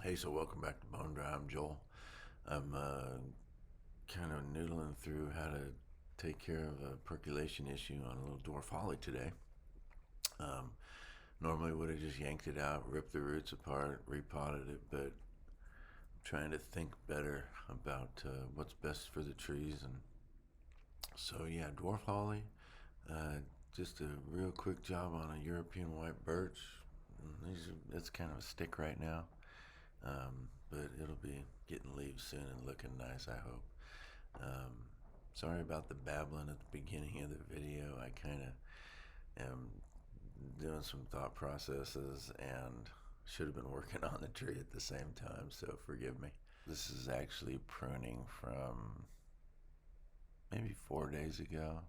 Hey, so welcome back to BoneDry. I'm Joel. I'm kind of noodling through how to take care of a percolation issue on a little dwarf holly today. Normally would have just yanked it out, ripped the roots apart, repotted it, but I'm trying to think better about what's best for the trees. And so yeah, dwarf holly, just a real quick job on a European white birch. It's kind of a stick right now. But it'll be getting leaves soon and looking nice, I hope. Sorry about the babbling at the beginning of the video. I kind of am doing some thought processes and should have been working on the tree at the same time, so forgive me. This is actually pruning from maybe 4 days ago,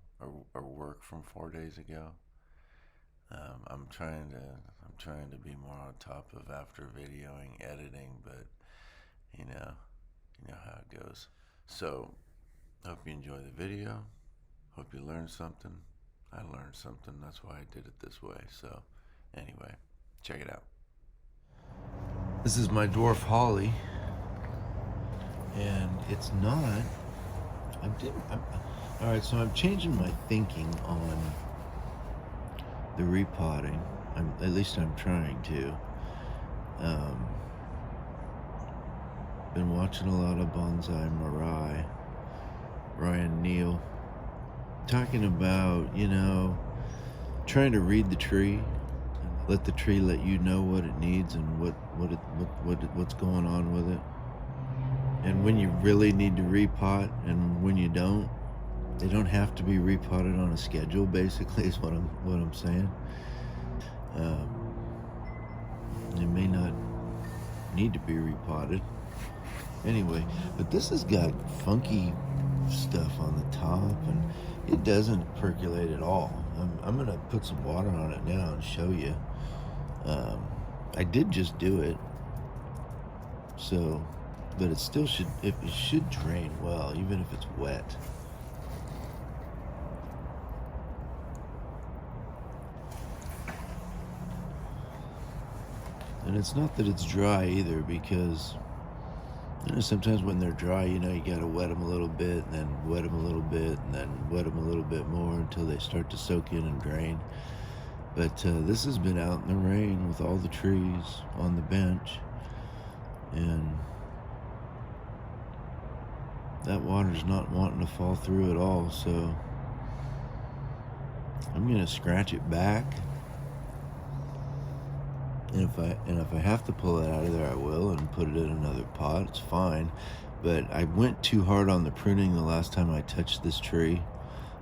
or work from 4 days ago. I'm trying to be more on top of after videoing, editing, but you know how it goes. So, hope you enjoy the video. Hope you learned something. I learned something. That's why I did it this way. So, anyway, check it out. This is my dwarf holly, and it's not. All right. So I'm changing my thinking on the repotting. At least I'm trying to. Been watching a lot of Bonsai Ryan Neal, talking about, trying to read the tree, let the tree let you know what it needs and what's going on with it, and when you really need to repot and when you don't. They don't have to be repotted on a schedule, basically, is what I'm saying. They may not need to be repotted. Anyway, but this has got funky stuff on the top, and it doesn't percolate at all. I'm gonna put some water on it now and show you. I did just do it, so, but it still should drain well, even if it's wet. And it's not that it's dry either, because sometimes when they're dry, you gotta wet them a little bit, and then wet them a little bit, and then wet them a little bit more until they start to soak in and drain. But this has been out in the rain with all the trees on the bench, and that water's not wanting to fall through at all, so I'm gonna scratch it back. And if I have to pull it out of there, I will, and put it in another pot. It's fine. But I went too hard on the pruning the last time I touched this tree,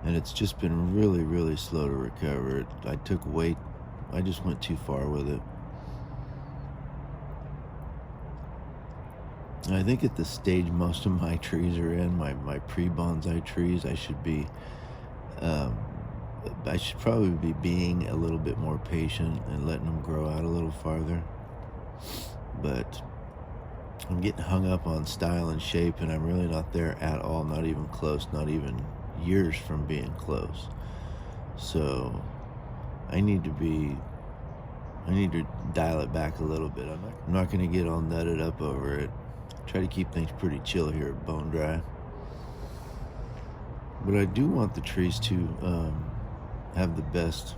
and it's just been really, really slow to recover. I just went too far with it. And I think at the stage most of my trees are in, my pre-bonsai trees, I should probably be being a little bit more patient and letting them grow out a little farther. But I'm getting hung up on style and shape, and I'm really not there at all, not even close, not even years from being close. So I need to dial it back a little bit. I'm not going to get all nutted up over it. Try to keep things pretty chill here at BoneDry. But I do want the trees to have the best.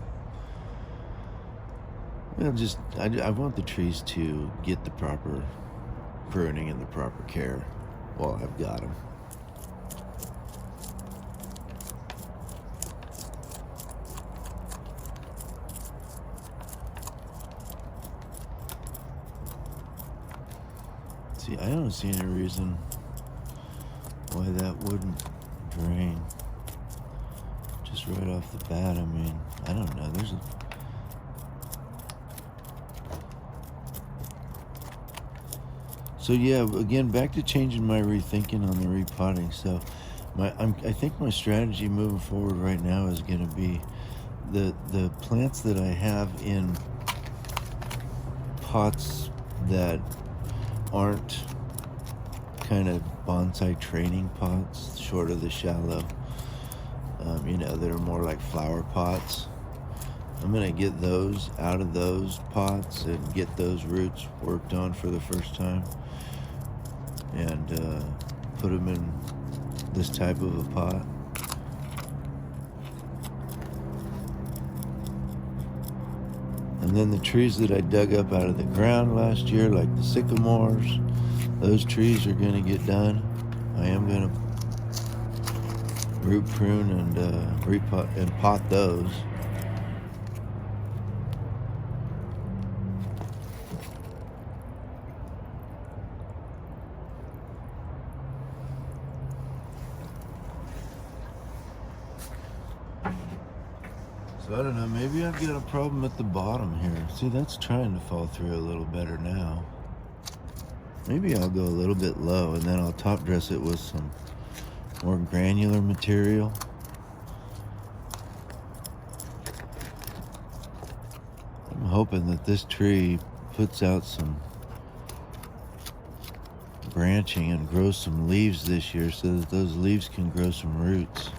I want the trees to get the proper pruning and the proper care while I've got them. See, I don't see any reason why that wouldn't drain. Just right off the bat, I mean, I don't know, So yeah, again, back to changing my rethinking on the repotting. So I think my strategy moving forward right now is going to be the plants that I have in pots that aren't kind of bonsai training pots, short of the shallow, that are more like flower pots. I'm going to get those out of those pots and get those roots worked on for the first time, and put them in this type of a pot. And then the trees that I dug up out of the ground last year, like the sycamores, those trees are going to get done. I am going to root prune and repot and pot those. So I don't know, maybe I've got a problem at the bottom here. See, that's trying to fall through a little better now. Maybe I'll go a little bit low and then I'll top dress it with some more granular material. I'm hoping that this tree puts out some branching and grows some leaves this year so that those leaves can grow some roots.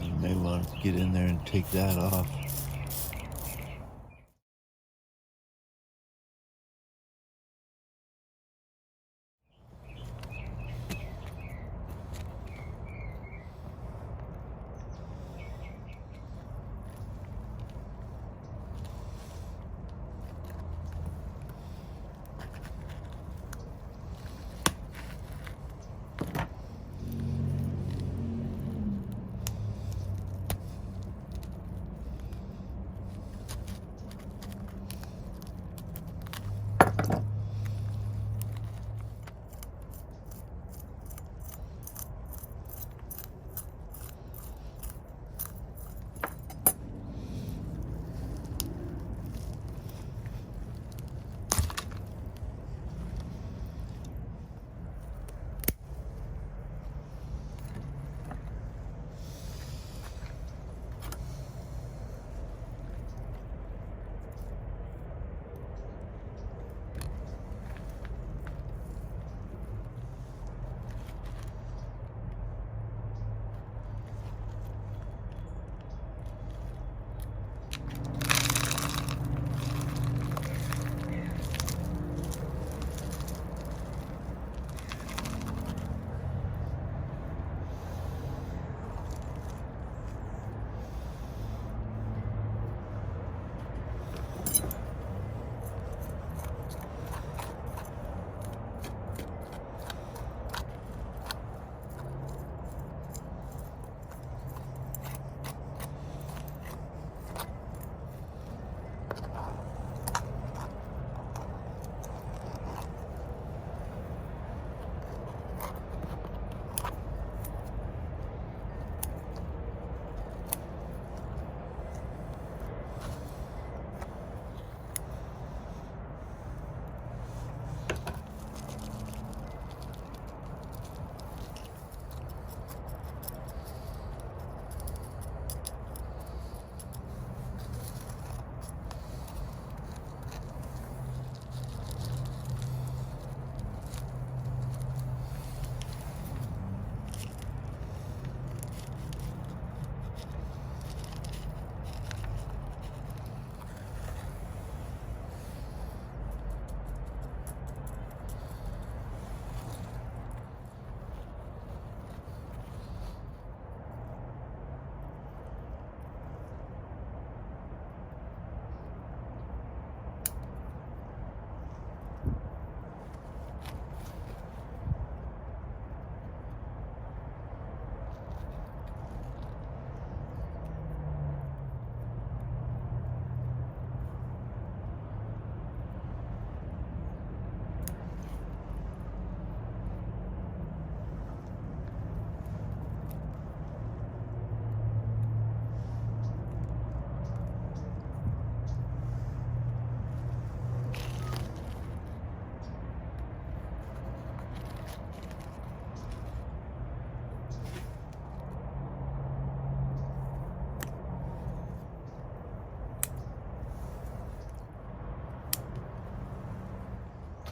You may want to get in there and take that off.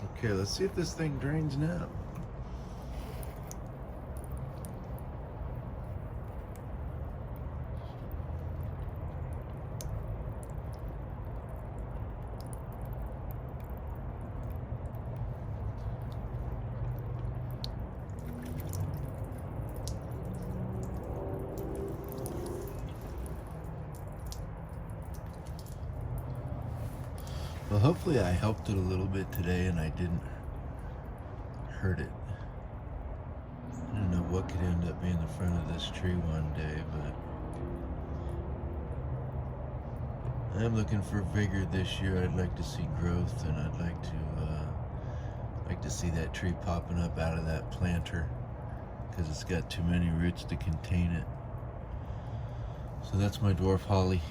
Okay, let's see if this thing drains now. Well, hopefully I helped it a little bit today and I didn't hurt it. I don't know what could end up being the front of this tree one day, but I'm looking for vigor this year. I'd like to see growth, and I'd like to see that tree popping up out of that planter, because it's got too many roots to contain it. So that's my dwarf holly.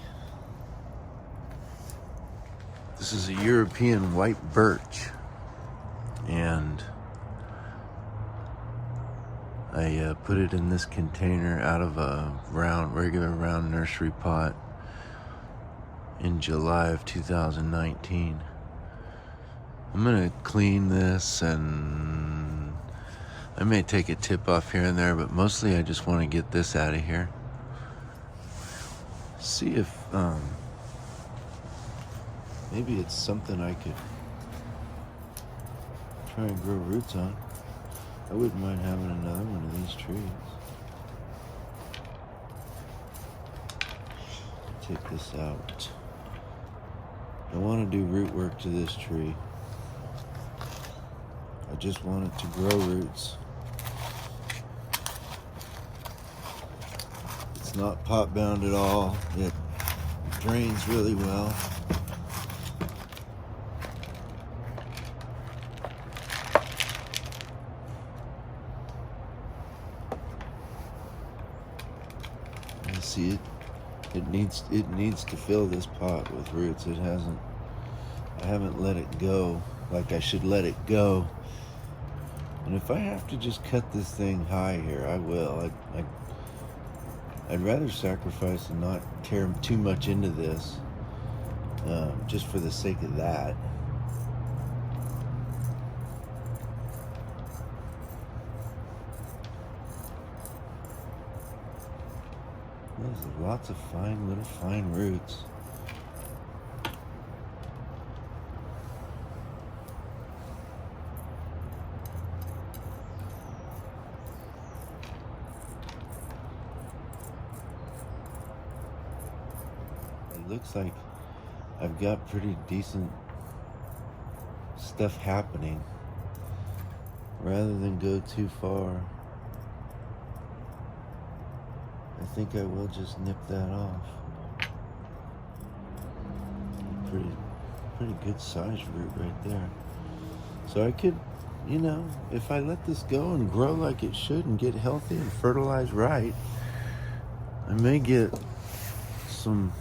This is a European white birch, and I put it in this container out of a regular round nursery pot in July of 2019. I'm gonna clean this, and I may take a tip off here and there, but mostly I just want to get this out of here. See if maybe it's something I could try and grow roots on. I wouldn't mind having another one of these trees. Take this out. I want to do root work to this tree. I just want it to grow roots. It's not pot bound at all. It drains really well. You see it? It needs to fill this pot with roots. It hasn't. I haven't let it go like I should let it go. And if I have to just cut this thing high here, I will. I'd rather sacrifice and not tear too much into this, just for the sake of that. There's lots of fine roots. It looks like I've got pretty decent stuff happening. Rather than go too far, I think I will just nip that off. Pretty good sized root right there. So I could, if I let this go and grow like it should and get healthy and fertilize right, I may get some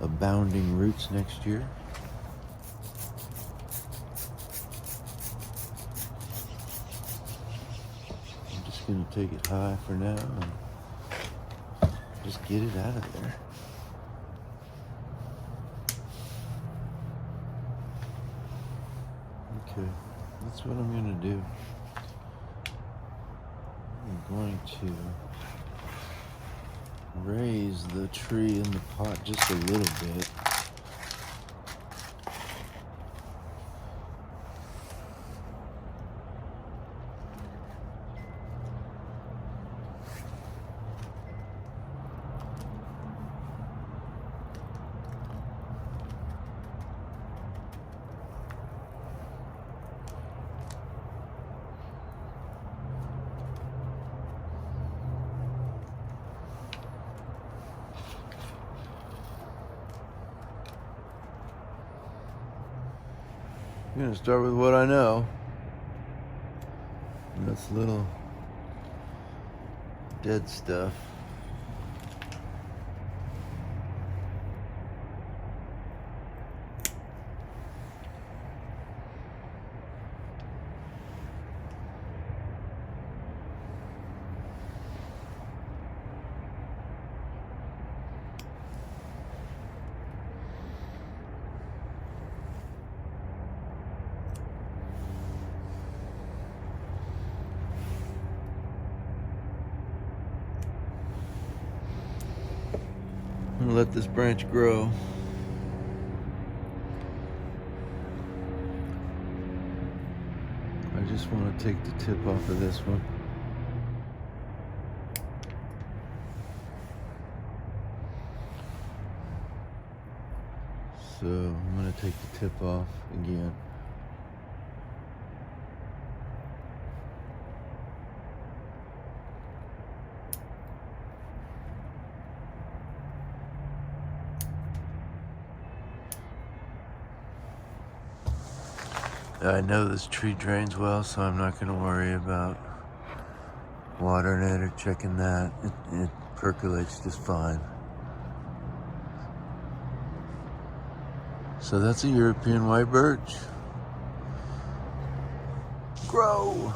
abounding roots next year. I'm just going to take it high for now and just get it out of there. Okay, that's what I'm going to do. I'm going to raise the tree in the pot just a little bit. I'm going to start with what I know. And that's little dead stuff. and let this branch grow. I just want to take the tip off of this one. So I'm going to take the tip off again. I know this tree drains well, so I'm not going to worry about watering it or checking that. It percolates just fine. So that's a European white birch. Grow!